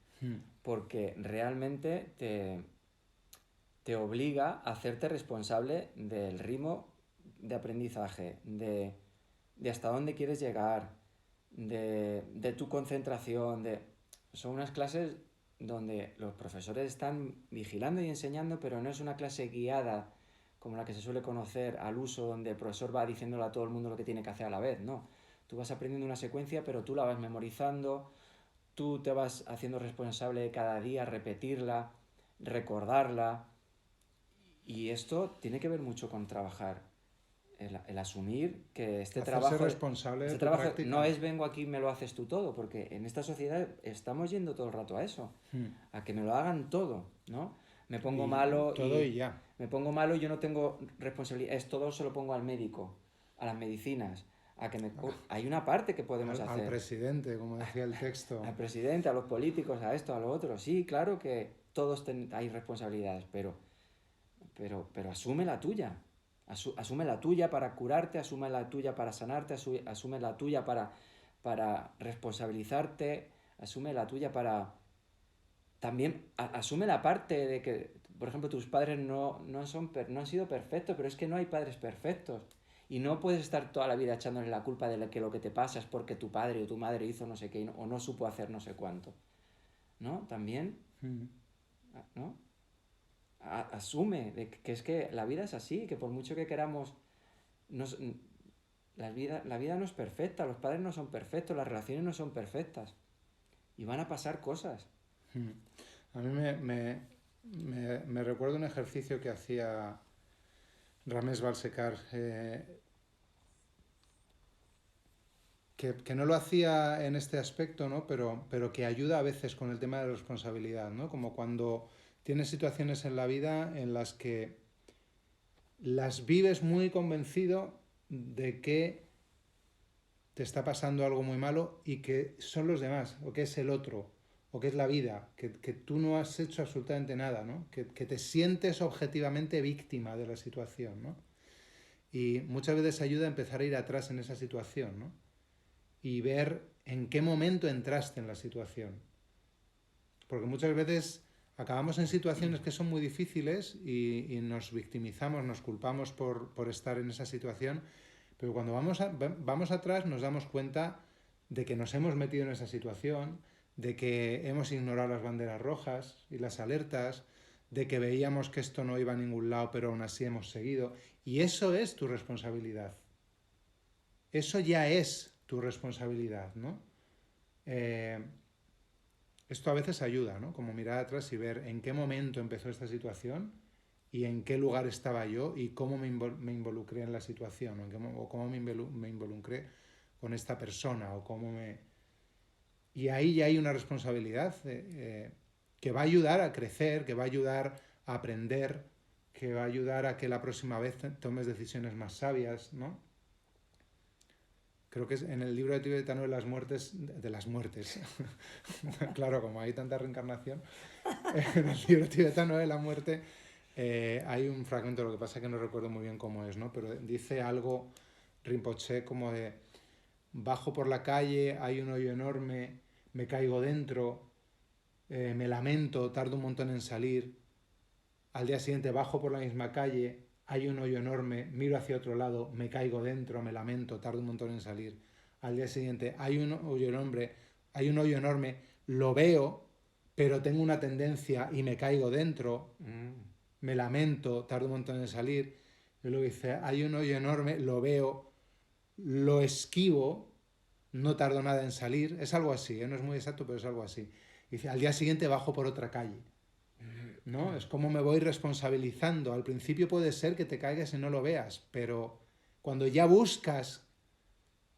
porque realmente te obliga a hacerte responsable del ritmo de aprendizaje, de hasta dónde quieres llegar, de tu concentración. Son unas clases donde los profesores están vigilando y enseñando, pero no es una clase guiada como la que se suele conocer al uso, donde el profesor va diciéndole a todo el mundo lo que tiene que hacer a la vez, no. Tú vas aprendiendo una secuencia, pero tú la vas memorizando, tú te vas haciendo responsable de cada día, repetirla, recordarla, y esto tiene que ver mucho con trabajar, el asumir que este hacerse responsable de tu práctica. No es vengo aquí y me lo haces tú todo, porque en esta sociedad estamos yendo todo el rato a eso, a que me lo hagan todo, ¿no? Me pongo malo todo y ya. Me pongo malo y yo no tengo responsabilidad, es todo se lo pongo al médico, a las medicinas, hay una parte que podemos hacer. Al presidente, como decía el texto. Al presidente, a los políticos, a esto, a lo otro. Sí, claro que todos hay responsabilidades, pero asume la tuya. Asume la tuya para curarte, asume la tuya para sanarte, asume la tuya para responsabilizarte, asume la tuya para... También asume la parte de que, por ejemplo, tus padres no han sido perfectos, pero es que no hay padres perfectos. Y no puedes estar toda la vida echándole la culpa de que lo que te pasa es porque tu padre o tu madre hizo no sé qué o no supo hacer no sé cuánto. ¿No? También, ¿no? Asume que es que la vida es así, que por mucho que queramos, la vida no es perfecta, los padres no son perfectos, las relaciones no son perfectas y van a pasar cosas. A mí me recuerdo un ejercicio que hacía Ramesh Balsekar, que no lo hacía en este aspecto, ¿no? pero que ayuda a veces con el tema de la responsabilidad, ¿no? Como cuando tienes situaciones en la vida en las que las vives muy convencido de que te está pasando algo muy malo y que son los demás, o que es el otro, o que es la vida, que tú no has hecho absolutamente nada, ¿no? Que te sientes objetivamente víctima de la situación, ¿no? Y muchas veces ayuda a empezar a ir atrás en esa situación, ¿no? Y ver en qué momento entraste en la situación. Porque muchas veces acabamos en situaciones que son muy difíciles y nos victimizamos, nos culpamos por estar en esa situación, pero cuando vamos atrás nos damos cuenta de que nos hemos metido en esa situación, de que hemos ignorado las banderas rojas y las alertas, de que veíamos que esto no iba a ningún lado, pero aún así hemos seguido. Y eso es tu responsabilidad. Eso ya es tu responsabilidad, ¿no? Esto a veces ayuda, ¿no? Como mirar atrás y ver en qué momento empezó esta situación y en qué lugar estaba yo y cómo me involucré en la situación o cómo me involucré con esta persona o cómo me... Y ahí ya hay una responsabilidad que va a ayudar a crecer, que va a ayudar a aprender, que va a ayudar a que la próxima vez tomes decisiones más sabias, ¿no? Creo que es en el libro de tibetano de las muertes, claro, como hay tanta reencarnación, en el libro tibetano de la muerte hay un fragmento, lo que pasa es que no recuerdo muy bien cómo es, ¿no? Pero dice algo Rinpoche como de: bajo por la calle, hay un hoyo enorme, me caigo dentro, me lamento, tardo un montón en salir. Al día siguiente bajo por la misma calle, hay un hoyo enorme, miro hacia otro lado, me caigo dentro, me lamento, tardo un montón en salir. Al día siguiente hay un hoyo enorme, lo veo, pero tengo una tendencia y me caigo dentro, me lamento, tardo un montón en salir. Y luego dice, hay un hoyo enorme, lo veo, lo esquivo, no tardo nada en salir. Es algo así, no es muy exacto, pero es algo así. Dice, al día siguiente bajo por otra calle, ¿no? Es como me voy responsabilizando. Al principio puede ser que te caigas y no lo veas, pero cuando ya buscas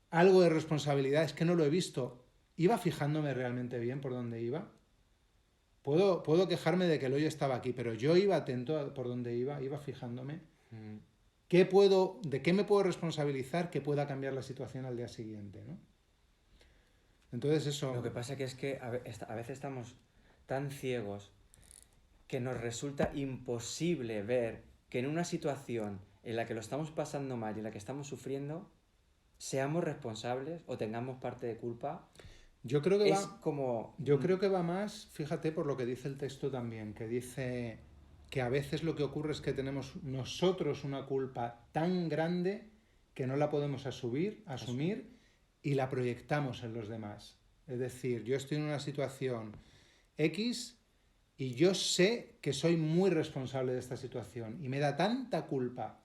algo de responsabilidad, es que no lo he visto. ¿Iba fijándome realmente bien por dónde iba? Puedo quejarme de que el hoyo estaba aquí, pero yo iba atento por dónde iba fijándome. ¿De qué me puedo responsabilizar que pueda cambiar la situación al día siguiente, ¿no? Entonces eso... Lo que pasa que es que a veces estamos tan ciegos que nos resulta imposible ver que en una situación en la que lo estamos pasando mal y en la que estamos sufriendo, seamos responsables o tengamos parte de culpa. Yo creo que Yo creo que va más, fíjate por lo que dice el texto también, que dice que a veces lo que ocurre es que tenemos nosotros una culpa tan grande que no la podemos asumir y la proyectamos en los demás. Es decir, yo estoy en una situación X y yo sé que soy muy responsable de esta situación y me da tanta culpa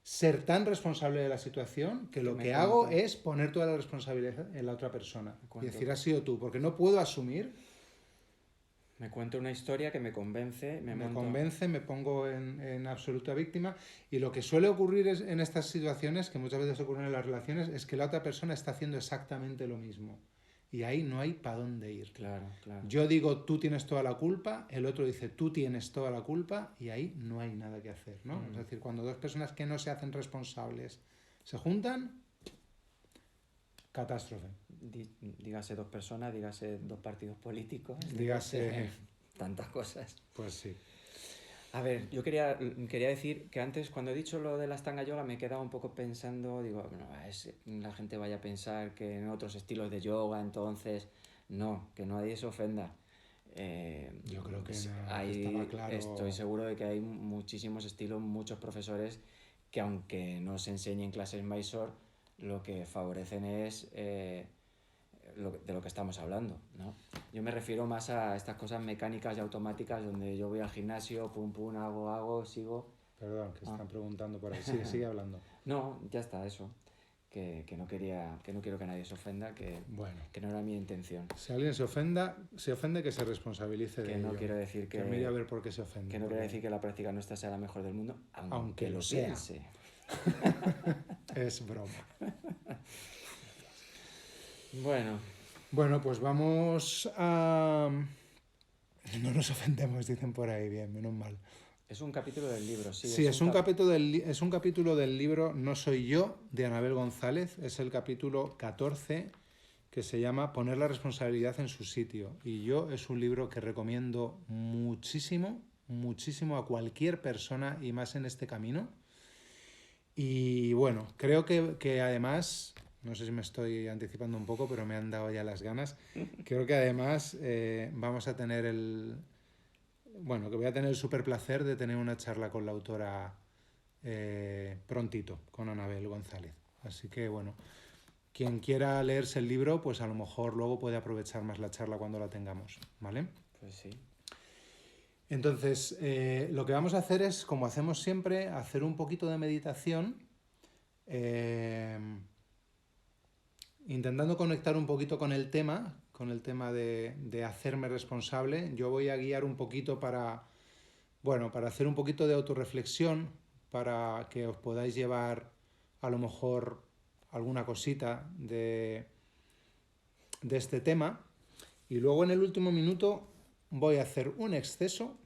ser tan responsable de la situación que lo que hago es poner toda la responsabilidad en la otra persona y decir, has sido tú, porque no puedo asumir. Me cuento una historia que me convence, me pongo en absoluta víctima, y lo que suele ocurrir en estas situaciones, que muchas veces ocurren en las relaciones, es que la otra persona está haciendo exactamente lo mismo y ahí no hay para dónde ir. Claro. Yo digo, tú tienes toda la culpa, el otro dice, tú tienes toda la culpa, y ahí no hay nada que hacer, ¿no? Es decir, cuando dos personas que no se hacen responsables se juntan, catástrofe. Dígase dos personas, dígase dos partidos políticos, dígase tantas cosas. Pues sí. A ver, yo quería decir que antes, cuando he dicho lo de la Ashtanga Yoga, me he quedado un poco pensando, digo, la gente vaya a pensar que en otros estilos de yoga, entonces, no, que nadie se ofenda. Yo creo que estaba claro. Estoy seguro de que hay muchísimos estilos, muchos profesores que, aunque no se enseñen clases Mysore, lo que favorecen es de lo que estamos hablando, ¿no? Yo me refiero más a estas cosas mecánicas y automáticas donde yo voy al gimnasio, pum, hago, sigo. Perdón, que están preguntando por ahí. Sigue hablando. No, ya está, eso. Que no quiero que nadie se ofenda, que no era mi intención. Si alguien se ofende, que se responsabilice de ello. Que no quiero decir que mire a ver por qué se ofende. Que no quiero decir que la práctica nuestra sea la mejor del mundo, aunque lo piense. Es broma. Bueno, pues vamos a... No nos ofendemos, dicen por ahí, bien, menos mal. Es un capítulo del libro, sí. Sí, es un capítulo del libro No soy yo, de Anabel González. Es el capítulo 14, que se llama Poner la responsabilidad en su sitio. Y es un libro que recomiendo muchísimo a cualquier persona, y más en este camino. Y bueno, creo que además, no sé si me estoy anticipando un poco, pero me han dado ya las ganas. Creo que además vamos a tener que voy a tener el súper placer de tener una charla con la autora prontito, con Anabel González. Así que bueno, quien quiera leerse el libro, pues a lo mejor luego puede aprovechar más la charla cuando la tengamos, ¿vale? Pues sí. Entonces, lo que vamos a hacer es, como hacemos siempre, hacer un poquito de meditación, intentando conectar un poquito con el tema de hacerme responsable. Yo voy a guiar un poquito para hacer un poquito de autorreflexión, para que os podáis llevar a lo mejor alguna cosita de este tema. Y luego en el último minuto voy a hacer un exceso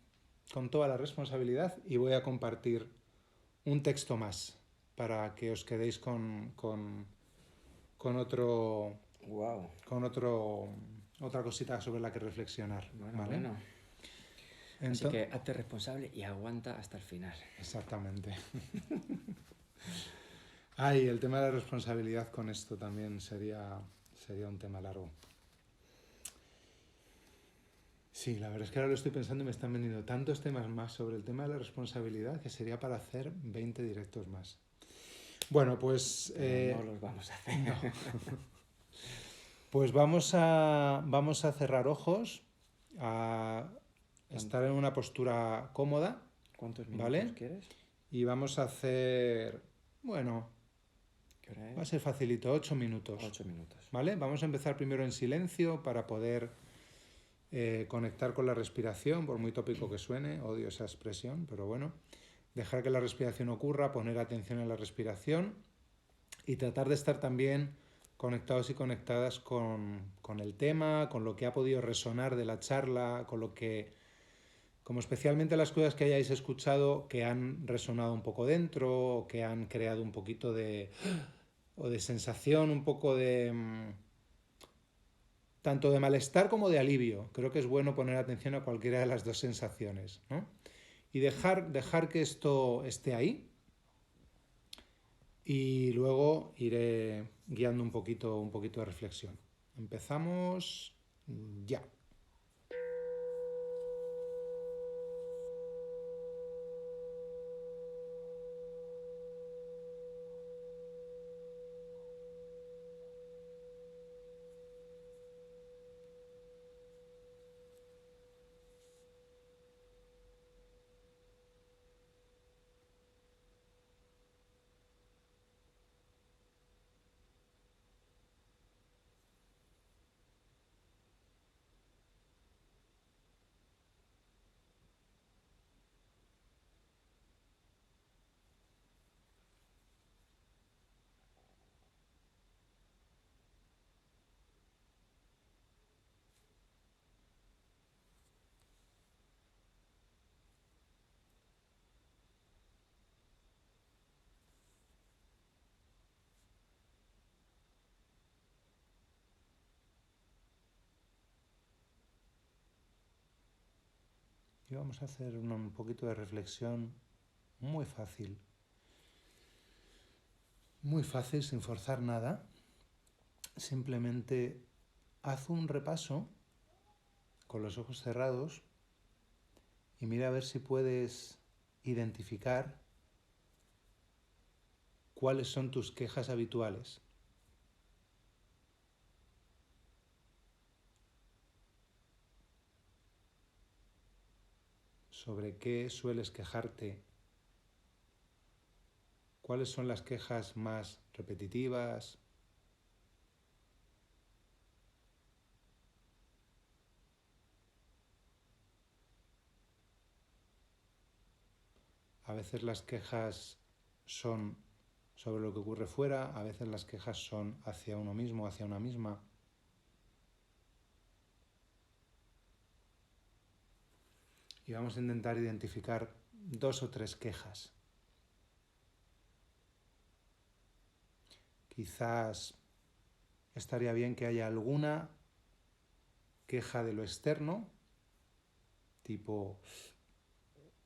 con toda la responsabilidad y voy a compartir un texto más para que os quedéis con otro, Wow. con otra cosita sobre la que reflexionar. Bueno, ¿vale? bueno. Así que hazte responsable y aguanta hasta el final. Exactamente. Ay, el tema de la responsabilidad con esto también sería un tema largo. Sí, la verdad es que ahora lo estoy pensando y me están veniendo tantos temas más sobre el tema de la responsabilidad que sería para hacer 20 directos más. Bueno, pues... no los vamos a hacer. No. Pues vamos a cerrar ojos, a estar en una postura cómoda. ¿Cuántos minutos ¿vale? quieres? Y vamos a hacer... Bueno, ¿Qué hora es? va a ser facilito, 8 minutos. 8 minutos. ¿Vale? Vamos a empezar primero en silencio para poder conectar con la respiración, por muy tópico que suene, odio esa expresión, pero bueno, dejar que la respiración ocurra, poner atención en la respiración y tratar de estar también conectados y conectadas con el tema, con lo que ha podido resonar de la charla, con lo que, como especialmente las cosas que hayáis escuchado que han resonado un poco dentro, o que han creado un poquito de sensación, un poco de... tanto de malestar como de alivio. Creo que es bueno poner atención a cualquiera de las dos sensaciones, ¿no? Y dejar que esto esté ahí. Y luego iré guiando un poquito de reflexión. Empezamos ya. Y vamos a hacer un poquito de reflexión muy fácil. Muy fácil, sin forzar nada. Simplemente haz un repaso con los ojos cerrados y mira a ver si puedes identificar cuáles son tus quejas habituales. ¿Sobre qué sueles quejarte? ¿Cuáles son las quejas más repetitivas? A veces las quejas son sobre lo que ocurre fuera, a veces las quejas son hacia uno mismo, hacia una misma. Y vamos a intentar identificar 2 o 3 quejas. Quizás estaría bien que haya alguna queja de lo externo, tipo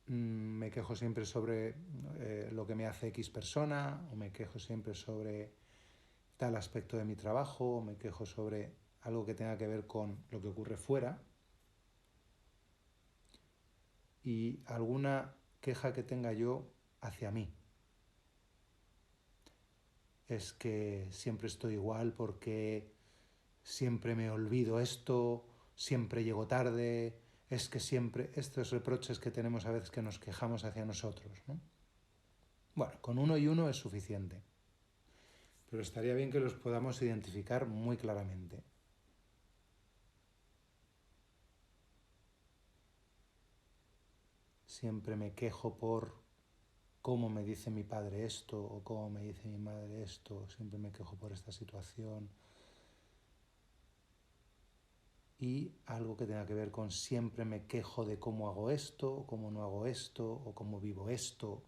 me quejo siempre sobre lo que me hace X persona, o me quejo siempre sobre tal aspecto de mi trabajo, o me quejo sobre algo que tenga que ver con lo que ocurre fuera, y alguna queja que tenga yo hacia mí. Es que siempre estoy igual porque siempre me olvido esto, siempre llego tarde, es que siempre estos reproches que tenemos a veces que nos quejamos hacia nosotros, ¿no? Bueno, con uno y uno es suficiente, pero estaría bien que los podamos identificar muy claramente. Siempre me quejo por cómo me dice mi padre esto o cómo me dice mi madre esto, siempre me quejo por esta situación. Y algo que tenga que ver con siempre me quejo de cómo hago esto, o cómo no hago esto, o cómo vivo esto,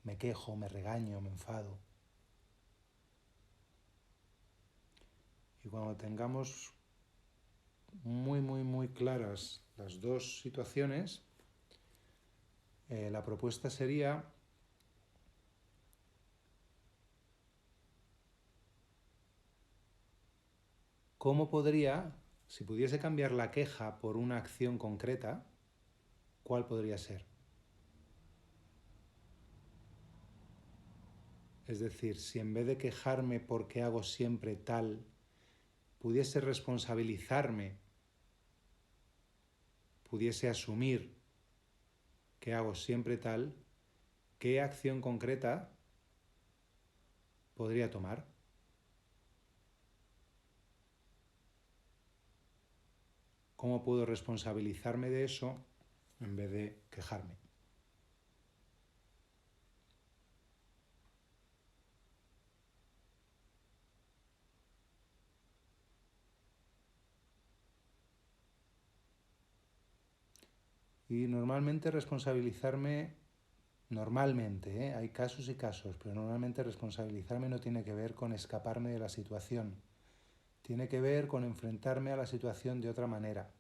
me quejo, me regaño, me enfado. Y cuando tengamos muy claras las dos situaciones, la propuesta sería cómo podría, si pudiese cambiar la queja por una acción concreta, ¿cuál podría ser? Es decir, si en vez de quejarme porque hago siempre tal, pudiese responsabilizarme, pudiese asumir que hago siempre tal, ¿qué acción concreta podría tomar? ¿Cómo puedo responsabilizarme de eso en vez de quejarme? Y normalmente responsabilizarme, hay casos y casos, pero normalmente responsabilizarme no tiene que ver con escaparme de la situación, tiene que ver con enfrentarme a la situación de otra manera.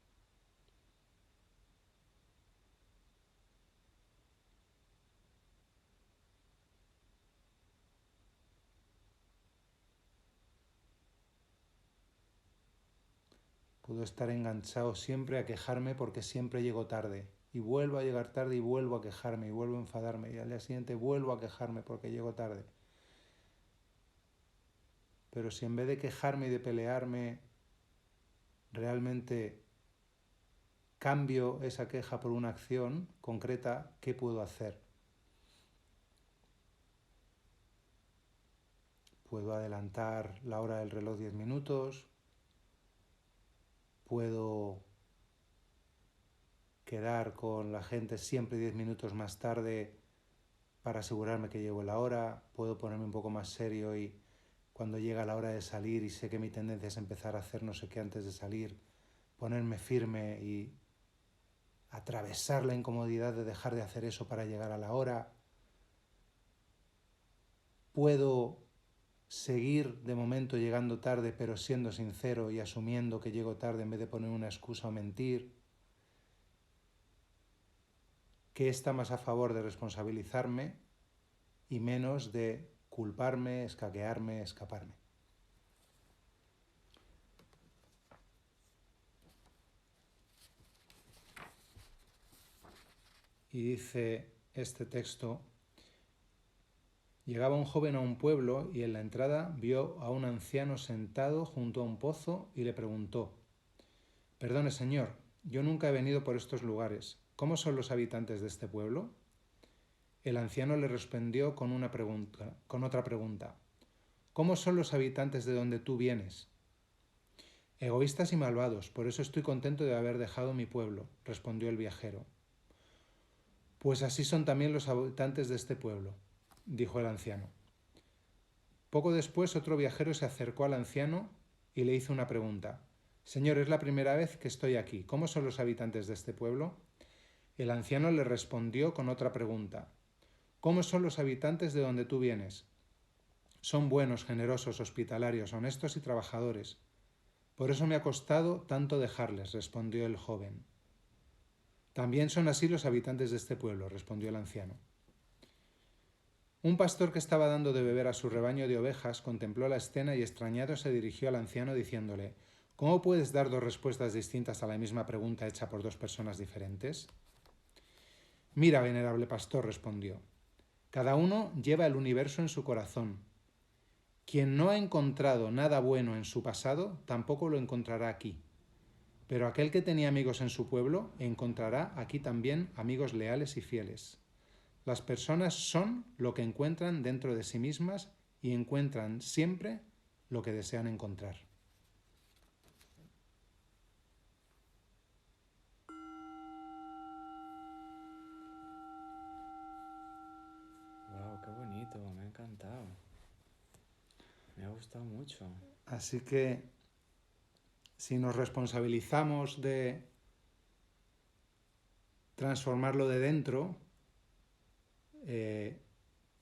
Puedo estar enganchado siempre a quejarme porque siempre llego tarde. Y vuelvo a llegar tarde y vuelvo a quejarme y vuelvo a enfadarme. Y al día siguiente vuelvo a quejarme porque llego tarde. Pero si en vez de quejarme y de pelearme, realmente cambio esa queja por una acción concreta, ¿qué puedo hacer? Puedo adelantar la hora del reloj 10 minutos, puedo quedar con la gente siempre 10 minutos más tarde para asegurarme que llego a la hora, puedo ponerme un poco más serio y cuando llega la hora de salir y sé que mi tendencia es empezar a hacer no sé qué antes de salir, ponerme firme y atravesar la incomodidad de dejar de hacer eso para llegar a la hora. Puedo seguir de momento llegando tarde pero siendo sincero y asumiendo que llego tarde en vez de poner una excusa o mentir. ¿Qué está más a favor de responsabilizarme y menos de culparme, escaquearme, escaparme? Y dice este texto: llegaba un joven a un pueblo y en la entrada vio a un anciano sentado junto a un pozo y le preguntó: «Perdone, señor, yo nunca he venido por estos lugares. ¿Cómo son los habitantes de este pueblo?» El anciano le respondió con otra pregunta: «¿Cómo son los habitantes de donde tú vienes?» «Egoístas y malvados, por eso estoy contento de haber dejado mi pueblo», respondió el viajero. «Pues así son también los habitantes de este pueblo», dijo el anciano. Poco después otro viajero se acercó al anciano y le hizo una pregunta: «Señor, es la primera vez que estoy aquí. ¿Cómo son los habitantes de este pueblo?» El anciano le respondió con otra pregunta: «¿Cómo son los habitantes de donde tú vienes?» «Son buenos, generosos, hospitalarios, honestos y trabajadores. Por eso me ha costado tanto dejarles», respondió el joven. «También son así los habitantes de este pueblo», respondió el anciano. Un pastor que estaba dando de beber a su rebaño de ovejas contempló la escena y extrañado se dirigió al anciano diciéndole: «¿Cómo puedes dar dos respuestas distintas a la misma pregunta hecha por dos personas diferentes?» «Mira, venerable pastor», respondió, «cada uno lleva el universo en su corazón. Quien no ha encontrado nada bueno en su pasado, tampoco lo encontrará aquí. Pero aquel que tenía amigos en su pueblo, encontrará aquí también amigos leales y fieles. Las personas son lo que encuentran dentro de sí mismas y encuentran siempre lo que desean encontrar». bonito, me ha encantado. Me ha gustado mucho. Así que si nos responsabilizamos de transformarlo de dentro,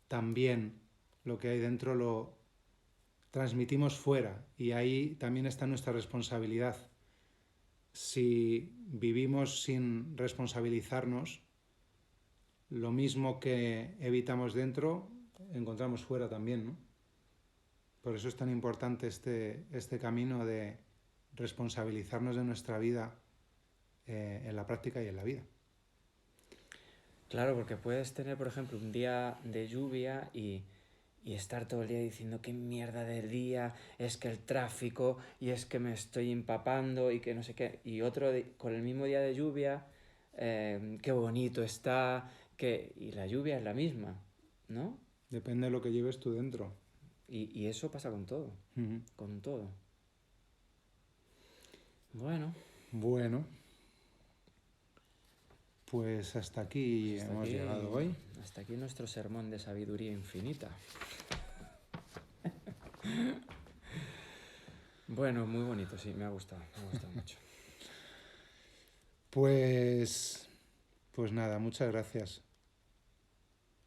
también lo que hay dentro lo transmitimos fuera, y ahí también está nuestra responsabilidad. Si vivimos sin responsabilizarnos, lo mismo que evitamos dentro, encontramos fuera también, ¿no? Por eso es tan importante este camino de responsabilizarnos de nuestra vida en la práctica y en la vida. Claro, porque puedes tener, por ejemplo, un día de lluvia y estar todo el día diciendo qué mierda de día, es que el tráfico, y es que me estoy empapando y que no sé qué. Y otro con el mismo día de lluvia, qué bonito está, y la lluvia es la misma, ¿no? Depende de lo que lleves tú dentro. Y eso pasa con todo, con todo. Bueno, pues hasta aquí hemos llegado hoy. Hasta aquí nuestro sermón de sabiduría infinita. Bueno, muy bonito, sí, me ha gustado mucho. Pues nada, muchas gracias.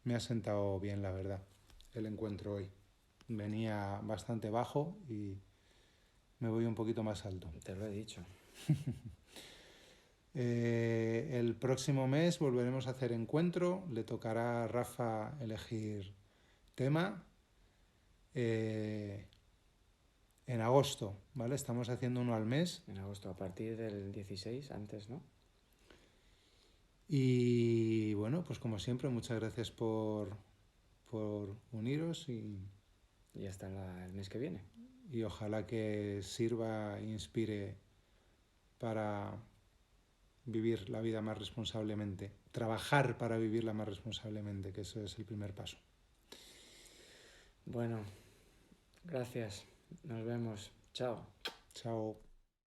Me ha sentado bien, la verdad, el encuentro hoy. Venía bastante bajo y me voy un poquito más alto. Te lo he dicho. El próximo mes volveremos a hacer encuentro. Le tocará a Rafa elegir tema. En agosto, ¿vale? Estamos haciendo uno al mes. En agosto, a partir del 16, antes, ¿no? Y bueno, pues como siempre, muchas gracias por uniros y hasta el mes que viene. Y ojalá que sirva e inspire para vivir la vida más responsablemente, trabajar para vivirla más responsablemente, que eso es el primer paso. Bueno, gracias. Nos vemos. Chao. Chao.